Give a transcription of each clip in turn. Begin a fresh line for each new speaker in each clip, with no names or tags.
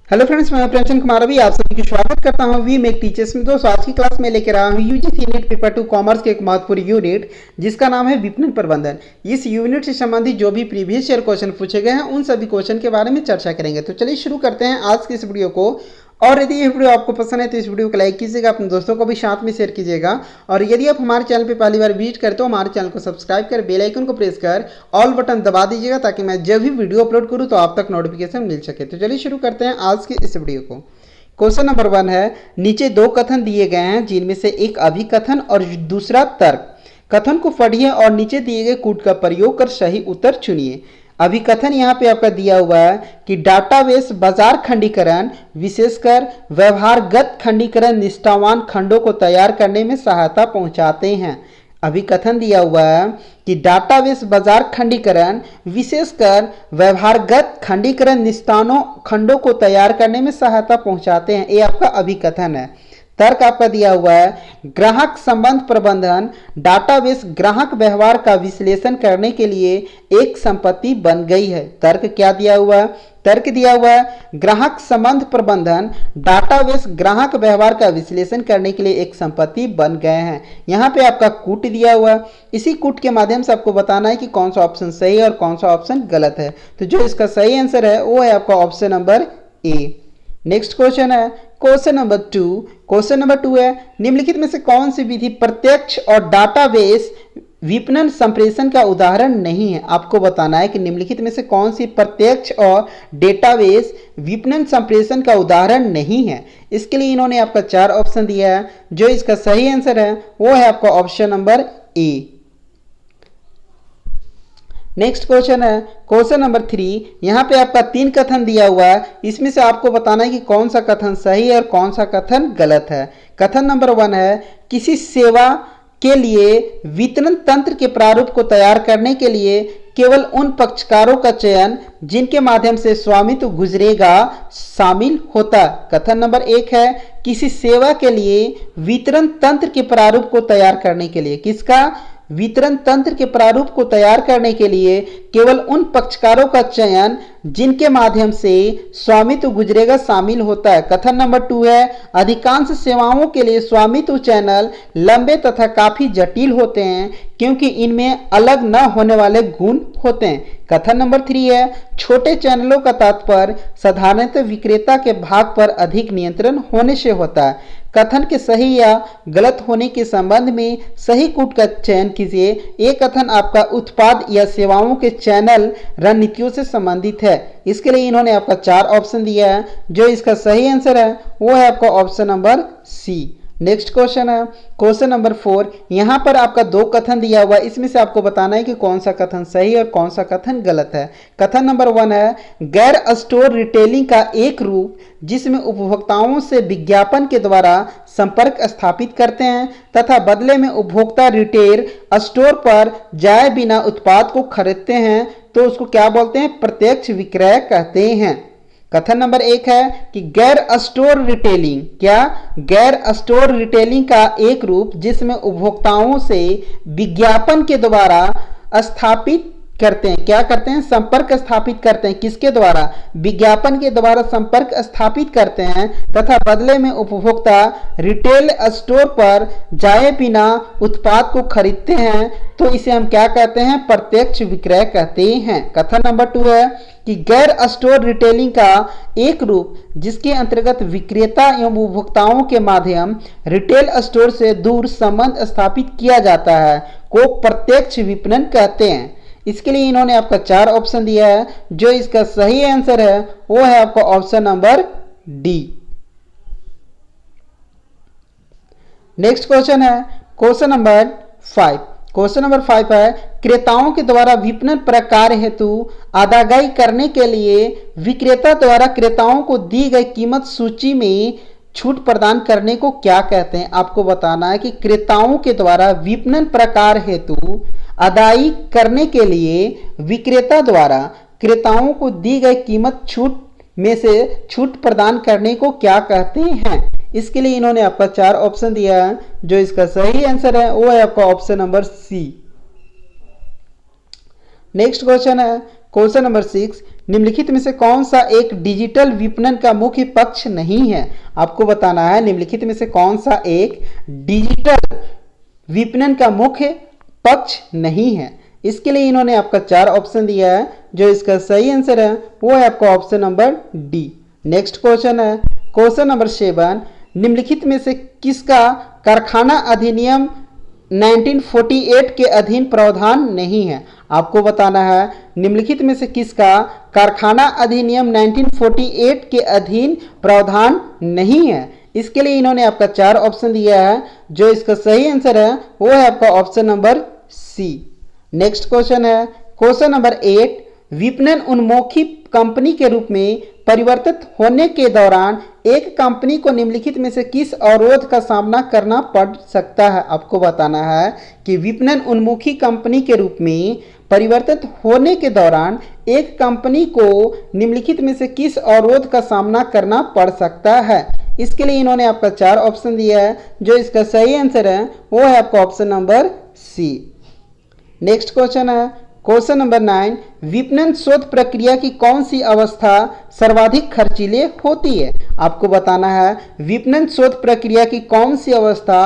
Hello friends, मैं प्रेमचंद कुमार अभी आप सभी का स्वागत करता हूं वी मेक टीचर्स में। दोस्तों, आज की क्लास में लेकर आया हूं यूजीसी नीट पेपर 2 कॉमर्स के एक महत्वपूर्ण यूनिट जिसका नाम है विपणन प्रबंधन। इस यूनिट से संबंधित जो भी प्रीवियस ईयर क्वेश्चन पूछे गए हैं उन सभी क्वेश्चन के बारे में चर्चा करेंगे। तो चलिए शुरू करते हैं आज की इस वीडियो को। और यदि ये वीडियो आपको पसंद है तो इस वीडियो को लाइक कीजिएगा, अपने दोस्तों को भी साथ में शेयर कीजिएगा। और यदि आप हमारे चैनल पे पहली बार विजिट करते हो हमारे चैनल को सब्सक्राइब कर बेल आइकन को प्रेस कर ऑल बटन दबा दीजिएगा ताकि मैं जब भी वीडियो अपलोड करूँ तो आप तक नोटिफिकेशन मिल सके। तो चलिए शुरू करते हैं आज की इस वीडियो को। क्वेश्चन नंबर 1 है, नीचे दो कथन दिए गए हैं जिनमें से एक अभिकथन और दूसरा तर्क। कथन को पढ़िए और नीचे दिए गए कूट का प्रयोग कर सही उत्तर चुनिए। अभिकथन यहाँ पे आपका दिया हुआ है कि डाटाबेस बाजार खंडीकरण विशेषकर व्यवहारगत खंडीकरण निष्ठावान खंडों को तैयार करने में सहायता पहुंचाते हैं। अभिकथन दिया हुआ है कि डाटाबेस बाजार खंडीकरण विशेषकर व्यवहारगत खंडीकरण निष्ठानों खंडों को तैयार करने में सहायता पहुंचाते हैं। ये आपका अभिकथन है। तर्क आपका दिया हुआ है ग्राहक संबंध प्रबंधन डाटाबेस ग्राहक व्यवहार का विश्लेषण करने के लिए एक संपत्ति बन गई है। तर्क क्या दिया हुआ है? तर्क दिया हुआ है ग्राहक संबंध प्रबंधन डाटाबेस ग्राहक व्यवहार का विश्लेषण करने के लिए एक संपत्ति बन गए हैं। यहाँ पे आपका कूट दिया हुआ है। इसी कूट के माध्यम से आपको बताना है कि कौन सा ऑप्शन सही है और कौन सा ऑप्शन गलत है। तो जो इसका सही आंसर है वो है आपका option number A. Next question है क्वेश्चन नंबर 2। क्वेश्चन नंबर 2 है, निम्नलिखित में से कौन सी विधि प्रत्यक्ष और डाटाबेस विपणन संप्रेषण का उदाहरण नहीं है। आपको बताना है कि निम्नलिखित में से कौन सी प्रत्यक्ष और डेटाबेस विपणन संप्रेषण का उदाहरण नहीं है। इसके लिए इन्होंने आपका 4 ऑप्शन दिया है। जो इसका सही आंसर है वो है आपका option number A. Next question है क्वेश्चन नंबर 3। यहाँ पे आपका 3 कथन दिया हुआ है। इसमें से आपको बताना है कि कौन सा कथन सही है और कौन सा कथन गलत है। कथन नंबर 1 है, किसी सेवा के लिए वितरण तंत्र के प्रारूप को तैयार करने के लिए केवल उन पक्षकारों का चयन जिनके माध्यम से स्वामित्व गुजरेगा शामिल होता। कथन नंबर 1 है, किसी सेवा के लिए वितरण तंत्र के प्रारूप को तैयार करने के लिए, किसका वितरण तंत्र के प्रारूप को तैयार करने के लिए केवल उन पक्षकारों का चयन जिनके माध्यम से स्वामित्व गुजरेगा शामिल होता है। कथन नंबर 2 है, अधिकांश सेवाओं के लिए स्वामित्व चैनल लंबे तथा काफी जटिल होते हैं क्योंकि इनमें अलग न होने वाले गुण होते हैं। कथन नंबर 3 है, छोटे चैनलों का तात्पर्य साधारणतः विक्रेता के भाग पर अधिक नियंत्रण होने से होता है। कथन के सही या गलत होने के संबंध में सही कूट का चयन कीजिए। ये कथन आपका उत्पाद या सेवाओं के चैनल रणनीतियों से संबंधित है। इसके लिए इन्होंने आपका 4 ऑप्शन दिया है। जो इसका सही आंसर है वो है आपका option number C. Next question है क्वेश्चन नंबर 4। यहाँ पर आपका 2 कथन दिया हुआ है। इसमें से आपको बताना है कि कौन सा कथन सही है और कौन सा कथन गलत है। कथन नंबर 1 है, गैर स्टोर रिटेलिंग का एक रूप जिसमें उपभोक्ताओं से विज्ञापन के द्वारा संपर्क स्थापित करते हैं तथा बदले में उपभोक्ता रिटेल स्टोर पर जाए बिना उत्पाद को खरीदते हैं तो उसको क्या बोलते हैं? प्रत्यक्ष विक्रय कहते हैं। कथन नंबर 1 है कि गैर स्टोर रिटेलिंग, क्या गैर स्टोर रिटेलिंग का एक रूप जिसमें उपभोक्ताओं से विज्ञापन के द्वारा स्थापित करते हैं, क्या करते हैं? संपर्क स्थापित करते हैं। किसके द्वारा? विज्ञापन के द्वारा संपर्क स्थापित करते हैं तथा बदले में उपभोक्ता रिटेल स्टोर पर जाए बिना उत्पाद को खरीदते हैं तो इसे हम क्या कहते हैं? प्रत्यक्ष विक्रय कहते हैं। कथन नंबर 2 है कि गैर स्टोर रिटेलिंग का एक रूप जिसके अंतर्गत विक्रेता एवं उपभोक्ताओं के माध्यम रिटेल स्टोर से दूर संबंध स्थापित किया जाता है को प्रत्यक्ष विपणन कहते हैं। इसके लिए इन्होंने आपका 4 ऑप्शन दिया है। जो इसका सही आंसर है वो है आपका option number D. Next question है क्वेश्चन नंबर 5। क्वेश्चन नंबर 5 है, क्रेताओं के द्वारा विपणन प्रकार हेतु अदायगी करने के लिए विक्रेता द्वारा क्रेताओं को दी गई कीमत सूची में छूट प्रदान करने को क्या कहते हैं। आपको बताना है कि क्रेताओं के द्वारा विपणन प्रकार हेतु अदायगी करने के लिए विक्रेता द्वारा क्रेताओं को दी गई कीमत छूट में से छूट प्रदान करने को क्या कहते हैं। इसके लिए इन्होंने आपका 4 ऑप्शन दिया है। जो इसका सही आंसर है वो है आपका option number C. Next question है क्वेश्चन नंबर 6, निम्नलिखित में से कौन सा एक डिजिटल विपणन का मुख्य पक्ष नहीं है? आपको बताना है निम्नलिखित में से कौन सा एक डिजिटल विपणन का मुख्य पक्ष नहीं है। इसके लिए इन्होंने आपका 4 ऑप्शन दिया है। जो इसका सही आंसर है वो है आपका option number D. Next question है क्वेश्चन नंबर 7, निम्नलिखित में से किसका कारखाना अधिनियम 1948 के अधीन प्रावधान नहीं है? आपको बताना है निम्नलिखित में से किसका कारखाना अधिनियम 1948 के अधीन प्रावधान नहीं है। इसके लिए इन्होंने आपका 4 ऑप्शन दिया है। जो इसका सही आंसर है वो है आपका option number C. Next question है क्वेश्चन नंबर 8, विपणन उन्मुखी कंपनी के रूप में परिवर्तित होने के दौरान एक कंपनी को निम्नलिखित में से किस अवरोध का सामना करना पड़ सकता है? आपको बताना है कि विपणन उन्मुखी कंपनी के रूप में परिवर्तित होने के दौरान एक कंपनी को निम्नलिखित में से किस अवरोध का सामना करना पड़ सकता है। इसके लिए इन्होंने आपका 4 ऑप्शन दिया है। जो इसका सही आंसर है वो है आपका option number C. Next question है क्वेश्चन नंबर 9, विपणन शोध प्रक्रिया की कौन सी अवस्था सर्वाधिक खर्चीले होती है? आपको बताना है विपणन शोध प्रक्रिया की कौन सी अवस्था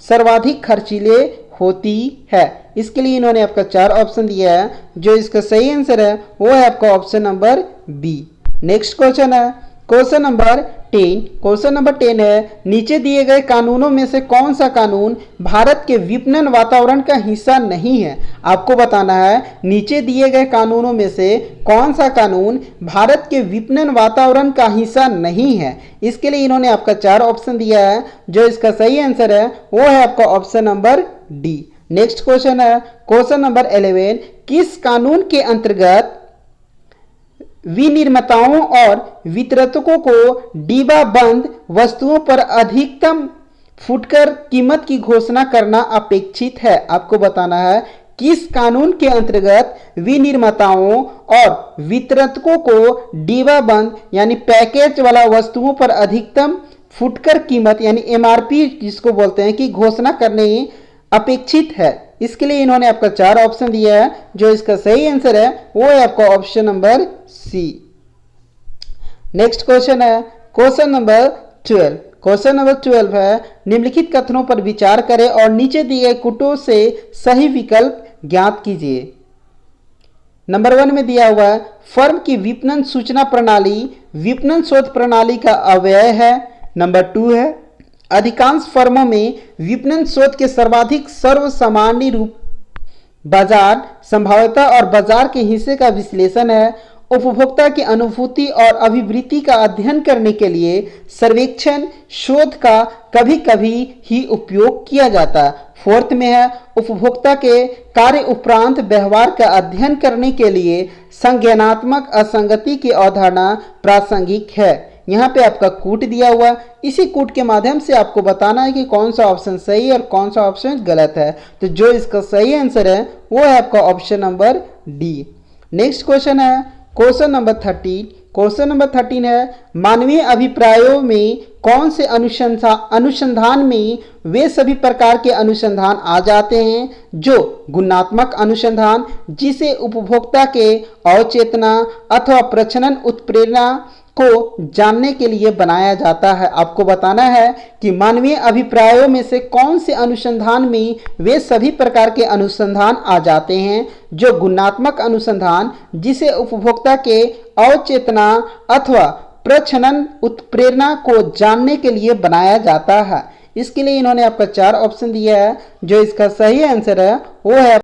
सर्वाधिक खर्चीले होती है। इसके लिए इन्होंने आपका 4 ऑप्शन दिया है। जो इसका सही आंसर है वो है आपका option number B. Next question है क्वेश्चन नंबर 10। क्वेश्चन नंबर 10 है, नीचे दिए गए कानूनों में से कौन सा कानून भारत के विपणन वातावरण का हिस्सा नहीं है? आपको बताना है नीचे दिए गए कानूनों में से कौन सा कानून भारत के विपणन वातावरण का हिस्सा नहीं है। इसके लिए इन्होंने आपका 4 ऑप्शन दिया है। जो इसका सही आंसर है वो है आपका option number D. Next question है क्वेश्चन नंबर 11, किस कानून के अंतर्गत विनिर्माताओं और वितरकों को डिब्बाबंद वस्तुओं पर अधिकतम फुटकर कीमत की घोषणा करना अपेक्षित है? आपको बताना है किस कानून के अंतर्गत विनिर्माताओं और वितरकों को डिब्बाबंद यानी पैकेज वाला वस्तुओं पर अधिकतम फुटकर कीमत यानी एमआरपी जिसको बोलते हैं कि घोषणा करने अपेक्षित है। इसके लिए इन्होंने आपका 4 ऑप्शन दिया है। जो इसका सही आंसर है वो है आपका option number C. Next question है क्वेश्चन नंबर 12। क्वेश्चन नंबर 12 है, निम्नलिखित कथनों पर विचार करें और नीचे दिए गए कूटों से सही विकल्प ज्ञात कीजिए। नंबर 1 में दिया हुआ है, फर्म की विपणन सूचना प्रणाली विपणन शोध प्रणाली का अवयव है। नंबर 2 है, अधिकांश फर्मों में विपणन शोध के सर्वाधिक सर्वसामान्य रूप बाजार संभाव्यता और बाजार के हिस्से का विश्लेषण है। उपभोक्ता की अनुभूति और अभिवृत्ति का अध्ययन करने के लिए सर्वेक्षण शोध का कभी कभी ही उपयोग किया जाता है। 4th में है, उपभोक्ता के कार्य उपरांत व्यवहार का अध्ययन करने के लिए संज्ञानात्मक असंगति की अवधारणा प्रासंगिक है। यहाँ पे आपका कूट दिया हुआ, इसी कूट के माध्यम से आपको बताना है कि कौन सा ऑप्शन सही है और कौन सा ऑप्शन गलत है। तो जो इसका सही आंसर है वो है आपका option number D. Next question है क्वेश्चन नंबर 13। क्वेश्चन नंबर 13 है, मानवीय अभिप्रायों में कौन से अनुसंधान में वे सभी प्रकार के अनुसंधान आ जाते हैं जो गुणात्मक अनुसंधान जिसे उपभोक्ता के अवचेतना अथवा प्रच्छन्न उत्प्रेरणा को जानने के लिए बनाया जाता है। आपको बताना है कि मानवीय अभिप्रायों में से कौन से अनुसंधान में वे सभी प्रकार के अनुसंधान आ जाते हैं जो गुणात्मक अनुसंधान जिसे उपभोक्ता के अवचेतना अथवा प्रच्छन्न उत्प्रेरणा को जानने के लिए बनाया जाता है। इसके लिए इन्होंने आपका 4 ऑप्शन दिया है। जो इसका सही आंसर है वो है